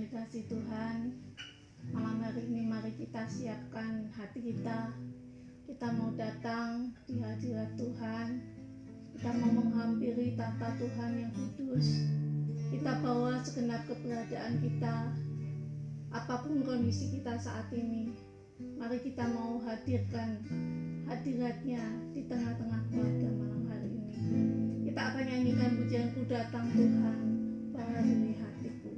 yang dikasihi Tuhan, malam hari ini mari kita siapkan hati kita. Kita mau datang di hadirat Tuhan. Kita mau menghampiri tahta Tuhan yang kudus. Kita bawa segenap keberadaan kita, apapun kondisi kita saat ini. Mari kita mau hadirkan hadiratnya di tengah-tengah keluarga malam hari ini. Kita akan nyanyikan pujian Ku Datang Tuhan, baharui hatiku.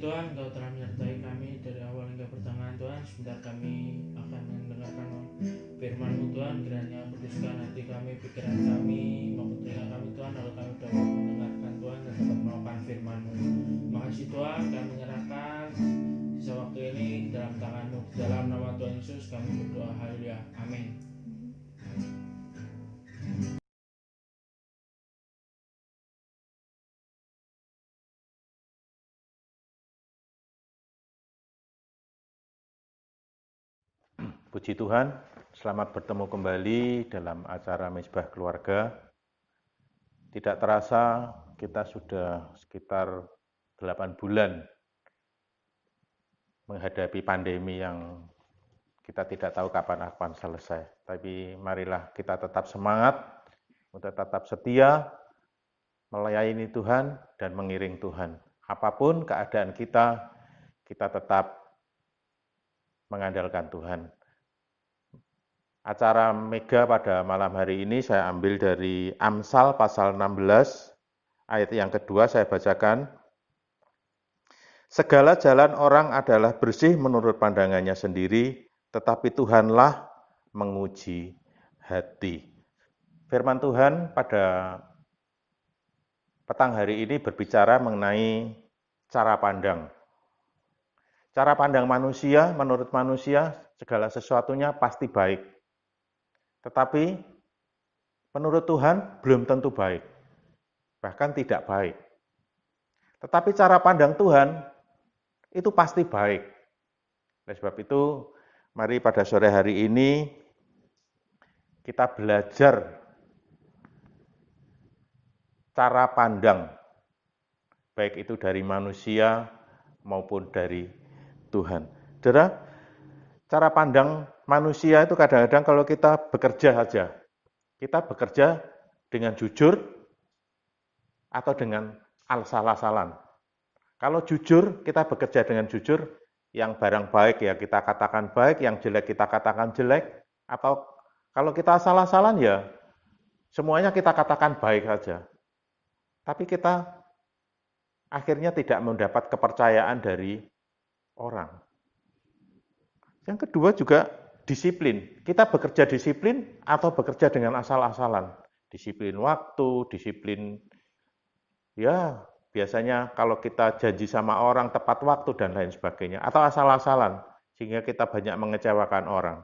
Tuhan, Engkau telah menyertai kami dari awal hingga pertengahan Tuhan. Sebentar kami akan mendengarkan firman-Mu Tuhan. Kiranya kuduskan hati kami, pikiran kami, maupun telinga kami Tuhan, agar kami dapat mendengarkan Tuhan dan dapat melakukan firman-Mu. Makasih Tuhan, kami menyerahkan sisa waktu ini dalam tangan-Mu. Dalam nama Tuhan Yesus kami berdoa, haleluya, amin. Puji Tuhan, selamat bertemu kembali dalam acara Mezbah Keluarga. Tidak terasa kita sudah sekitar 8 bulan menghadapi pandemi yang kita tidak tahu kapan akan selesai. Tapi marilah kita tetap semangat, untuk tetap setia, melayani Tuhan dan mengiring Tuhan. Apapun keadaan kita tetap mengandalkan Tuhan. Acara Mega pada malam hari ini saya ambil dari Amsal pasal 16, ayat yang kedua saya bacakan. Segala jalan orang adalah bersih menurut pandangannya sendiri, tetapi Tuhanlah menguji hati. Firman Tuhan pada petang hari ini berbicara mengenai cara pandang. Cara pandang manusia, menurut manusia, segala sesuatunya pasti baik. Tetapi menurut Tuhan belum tentu baik, bahkan tidak baik. Tetapi cara pandang Tuhan itu pasti baik. Oleh sebab itu, mari pada sore hari ini kita belajar cara pandang, baik itu dari manusia maupun dari Tuhan. Saudara, cara pandang manusia itu kadang-kadang kalau kita bekerja saja, kita bekerja dengan jujur atau dengan asal-asalan. Kalau jujur, kita bekerja dengan jujur, yang barang baik ya kita katakan baik, yang jelek kita katakan jelek, atau kalau kita asal-asalan ya semuanya kita katakan baik saja. Tapi kita akhirnya tidak mendapat kepercayaan dari orang. Yang kedua juga disiplin. Kita bekerja disiplin atau bekerja dengan asal-asalan. Disiplin waktu, disiplin ya biasanya kalau kita janji sama orang tepat waktu dan lain sebagainya. Atau asal-asalan sehingga kita banyak mengecewakan orang.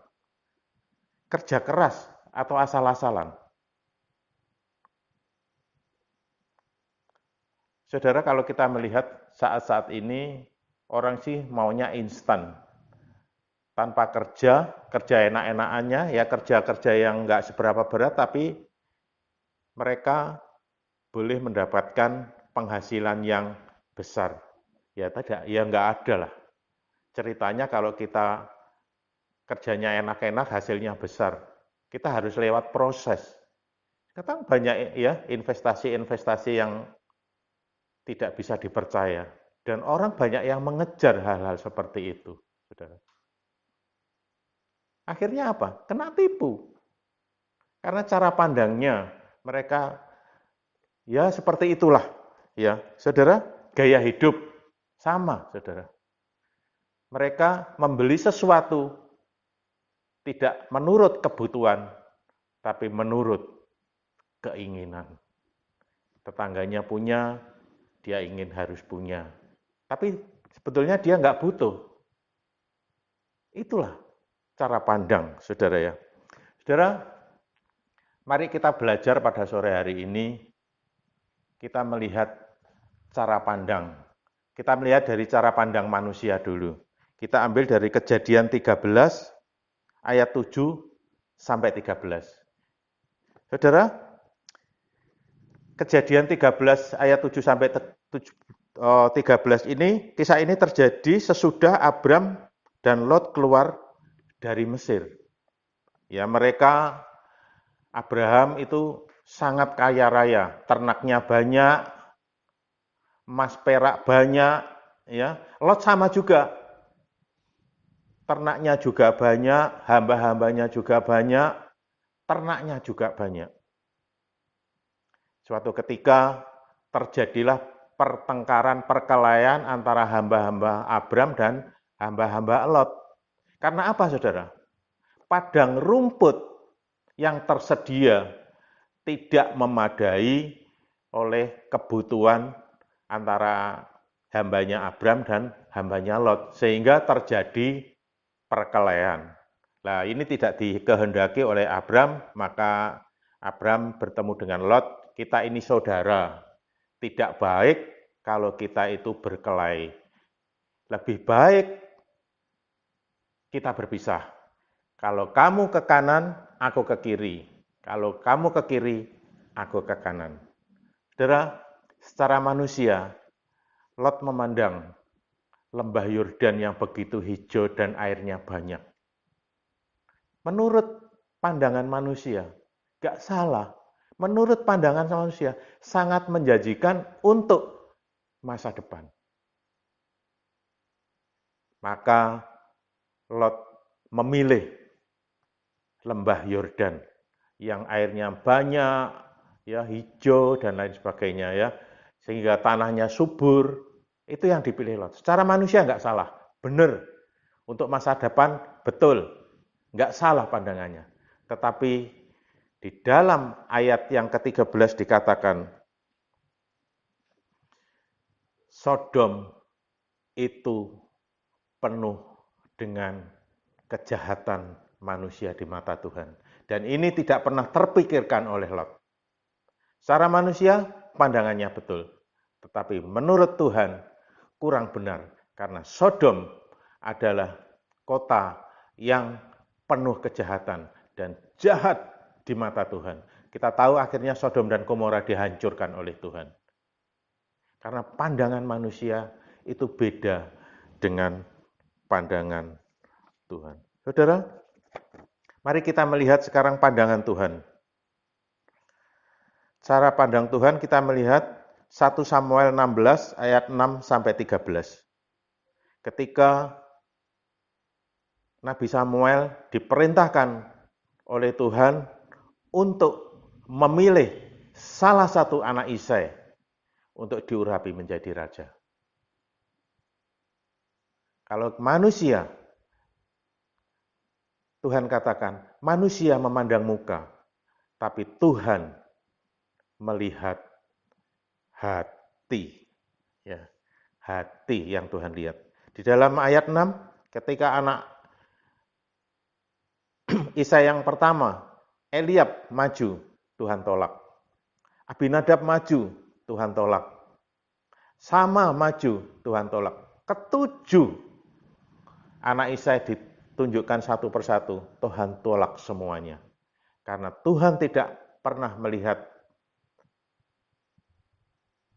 Kerja keras atau asal-asalan. Saudara, kalau kita melihat saat-saat ini, orang sih maunya instan. Tanpa kerja enak-enakannya, ya kerja-kerja yang nggak seberapa berat, tapi mereka boleh mendapatkan penghasilan yang besar. Ya nggak ada lah. Ceritanya kalau kita kerjanya enak-enak, hasilnya besar. Kita harus lewat proses. Sekarang banyak ya investasi-investasi yang tidak bisa dipercaya. Dan orang banyak yang mengejar hal-hal seperti itu, saudara. Akhirnya apa? Kena tipu. Karena cara pandangnya mereka ya seperti itulah. Ya, saudara, gaya hidup sama, saudara. Mereka membeli sesuatu tidak menurut kebutuhan, tapi menurut keinginan. Tetangganya punya, dia ingin harus punya. Tapi sebetulnya dia nggak butuh. Itulah cara pandang, saudara ya. Saudara, mari kita belajar pada sore hari ini, kita melihat cara pandang. Kita melihat dari cara pandang manusia dulu. Kita ambil dari Kejadian 13, ayat 7 sampai 13. Saudara, Kejadian 13 ayat 7 sampai 13 ini, kisah ini terjadi sesudah Abram dan Lot keluar dari Mesir. Ya, mereka Abraham itu sangat kaya raya, ternaknya banyak, emas perak banyak, ya. Lot sama juga. Ternaknya juga banyak, hamba-hambanya juga banyak, ternaknya juga banyak. Suatu ketika terjadilah pertengkaran, perkelahian antara hamba-hamba Abram dan hamba-hamba Lot. Karena apa, saudara? Padang rumput yang tersedia tidak memadai oleh kebutuhan antara hambanya Abram dan hambanya Lot, sehingga terjadi perkelahian. Nah, ini tidak dikehendaki oleh Abram, maka Abram bertemu dengan Lot. Kita ini saudara, tidak baik kalau kita itu berkelahi. Lebih baik kita berpisah. Kalau kamu ke kanan, aku ke kiri. Kalau kamu ke kiri, aku ke kanan. Saudara, secara manusia, Lot memandang lembah Yordan yang begitu hijau dan airnya banyak. Menurut pandangan manusia, gak salah. Menurut pandangan manusia, sangat menjanjikan untuk masa depan. Maka Lot memilih lembah Yordan yang airnya banyak, ya hijau dan lain sebagainya ya, sehingga tanahnya subur. Itu yang dipilih Lot. Secara manusia nggak salah, benar. Untuk masa depan betul, nggak salah pandangannya. Tetapi di dalam ayat yang ke-13 dikatakan, Sodom itu penuh dengan kejahatan manusia di mata Tuhan. Dan ini tidak pernah terpikirkan oleh Lot. Secara manusia, pandangannya betul. Tetapi menurut Tuhan, kurang benar. Karena Sodom adalah kota yang penuh kejahatan dan jahat di mata Tuhan. kita tahu akhirnya Sodom dan Gomora dihancurkan oleh Tuhan. Karena pandangan manusia itu beda dengan pandangan Tuhan. Saudara, mari kita melihat sekarang pandangan Tuhan. Cara pandang Tuhan kita melihat 1 Samuel 16 ayat 6 sampai 13. Ketika Nabi Samuel diperintahkan oleh Tuhan untuk memilih salah satu anak Isai untuk diurapi menjadi raja. Kalau manusia, Tuhan katakan, manusia memandang muka, tapi Tuhan melihat hati. Ya, hati yang Tuhan lihat. Di dalam ayat 6, ketika anak Isai yang pertama, Eliab maju, Tuhan tolak. Abinadab maju, Tuhan tolak. Sama maju, Tuhan tolak. Ketujuh anak Isai ditunjukkan satu persatu, Tuhan tolak semuanya. Karena Tuhan tidak pernah melihat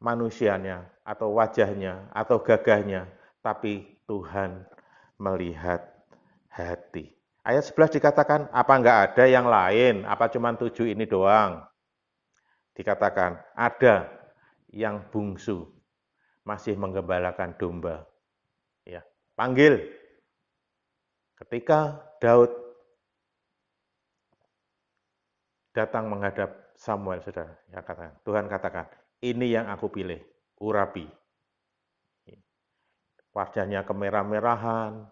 manusianya, atau wajahnya, atau gagahnya, tapi Tuhan melihat hati. Ayat 11 dikatakan, apa enggak ada yang lain? Apa cuma 7 ini doang? Dikatakan, ada yang bungsu, masih menggembalakan domba. Ya, panggil. Ketika Daud datang menghadap Samuel, saudara, ya katakan, Tuhan katakan, ini yang aku pilih, urapi. Wajahnya kemerah-merahan,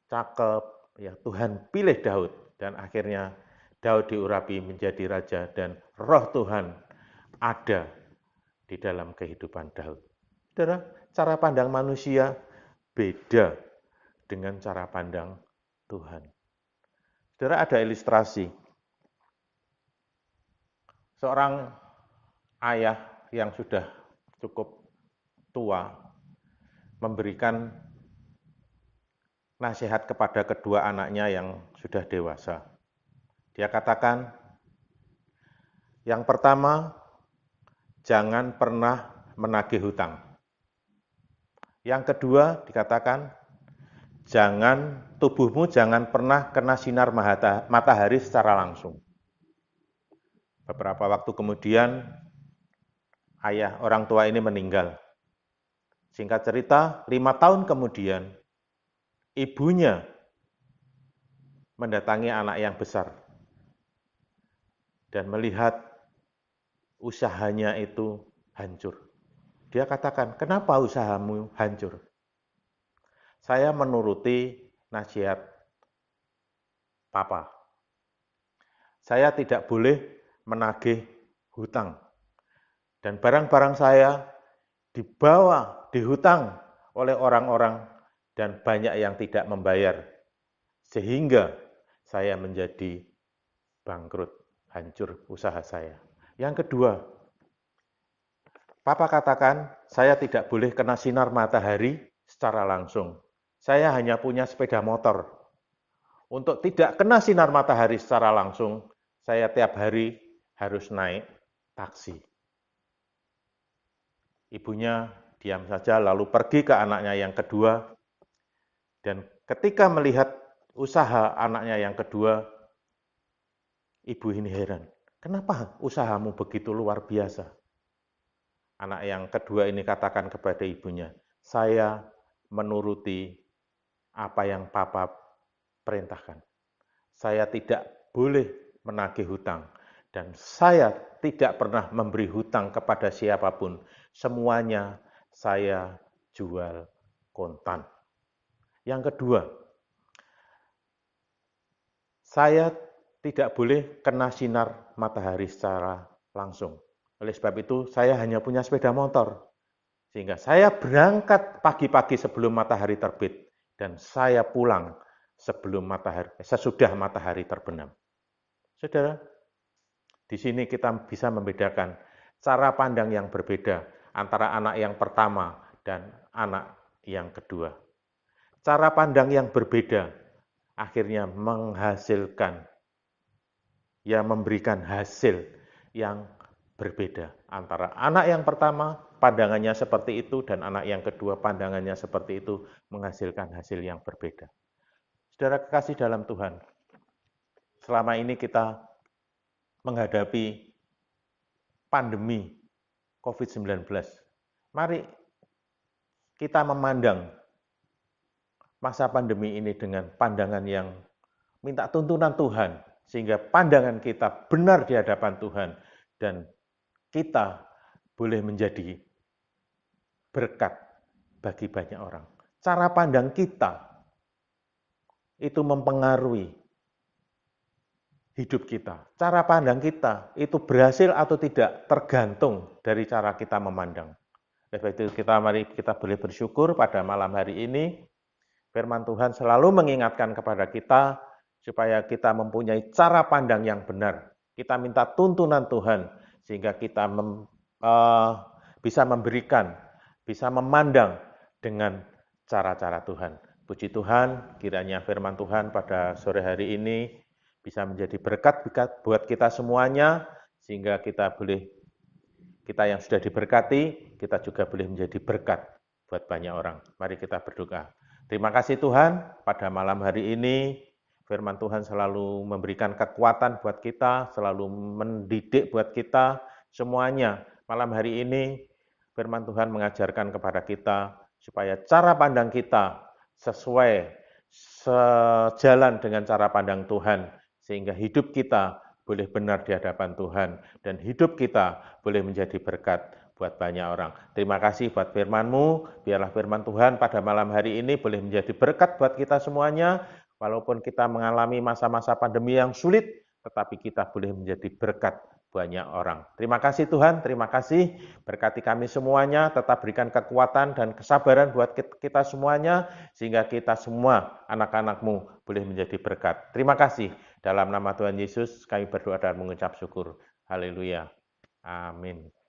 cakep, ya Tuhan pilih Daud, dan akhirnya Daud diurapi menjadi raja, dan roh Tuhan ada di dalam kehidupan Daud. Saudara, cara pandang manusia beda dengan cara pandang Tuhan. Saudara, ada ilustrasi. Seorang ayah yang sudah cukup tua memberikan nasihat kepada kedua anaknya yang sudah dewasa. Dia katakan, yang pertama, jangan pernah menagih hutang. Yang kedua dikatakan, tubuhmu jangan pernah kena sinar matahari secara langsung. Beberapa waktu kemudian, ayah orang tua ini meninggal. Singkat cerita, 5 tahun kemudian, ibunya mendatangi anak yang besar dan melihat usahanya itu hancur. Dia katakan, kenapa usahamu hancur? Saya menuruti nasihat Papa. Saya tidak boleh menagih hutang. Dan barang-barang saya dibawa, dihutang oleh orang-orang dan banyak yang tidak membayar. Sehingga saya menjadi bangkrut, hancur usaha saya. Yang kedua, Papa katakan, saya tidak boleh kena sinar matahari secara langsung. Saya hanya punya sepeda motor. Untuk tidak kena sinar matahari secara langsung, saya tiap hari harus naik taksi. Ibunya diam saja lalu pergi ke anaknya yang kedua, dan ketika melihat usaha anaknya yang kedua, ibu ini heran, kenapa usahamu begitu luar biasa? Anak yang kedua ini katakan kepada ibunya, saya menuruti apa yang Papa perintahkan. Saya tidak boleh menagih hutang, dan saya tidak pernah memberi hutang kepada siapapun. Semuanya saya jual kontan. Yang kedua, saya tidak boleh kena sinar matahari secara langsung. Oleh sebab itu, saya hanya punya sepeda motor. Sehingga saya berangkat pagi-pagi sebelum matahari terbit, dan saya pulang sesudah matahari terbenam. Saudara, di sini kita bisa membedakan cara pandang yang berbeda antara anak yang pertama dan anak yang kedua. Cara pandang yang berbeda akhirnya menghasilkan, ya memberikan hasil yang berbeda. Antara anak yang pertama pandangannya seperti itu dan anak yang kedua pandangannya seperti itu menghasilkan hasil yang berbeda. Saudara kekasih dalam Tuhan, selama ini kita menghadapi pandemi COVID-19. Mari kita memandang masa pandemi ini dengan pandangan yang minta tuntunan Tuhan, sehingga pandangan kita benar di hadapan Tuhan, dan kita boleh menjadi berkat bagi banyak orang. Cara pandang kita itu mempengaruhi hidup kita. Cara pandang kita itu berhasil atau tidak tergantung dari cara kita memandang. Oleh itu mari kita boleh bersyukur pada malam hari ini. Firman Tuhan selalu mengingatkan kepada kita supaya kita mempunyai cara pandang yang benar. Kita minta tuntunan Tuhan sehingga kita bisa memberikan, bisa memandang dengan cara-cara Tuhan. Puji Tuhan, kiranya firman Tuhan pada sore hari ini bisa menjadi berkat buat kita semuanya, sehingga kita yang sudah diberkati, kita juga boleh menjadi berkat buat banyak orang. Mari kita berdoa. Terima kasih Tuhan, pada malam hari ini firman Tuhan selalu memberikan kekuatan buat kita, selalu mendidik buat kita semuanya. Malam hari ini firman Tuhan mengajarkan kepada kita supaya cara pandang kita sejalan dengan cara pandang Tuhan, sehingga hidup kita boleh benar di hadapan Tuhan, dan hidup kita boleh menjadi berkat buat banyak orang. Terima kasih buat firman-Mu, biarlah firman Tuhan pada malam hari ini boleh menjadi berkat buat kita semuanya, walaupun kita mengalami masa-masa pandemi yang sulit, tetapi kita boleh menjadi berkat banyak orang. Terima kasih Tuhan, terima kasih, berkati kami semuanya, tetap berikan kekuatan dan kesabaran buat kita semuanya, sehingga kita semua anak-anak-Mu boleh menjadi berkat. Terima kasih, dalam nama Tuhan Yesus kami berdoa dan mengucap syukur. Haleluya. Amin.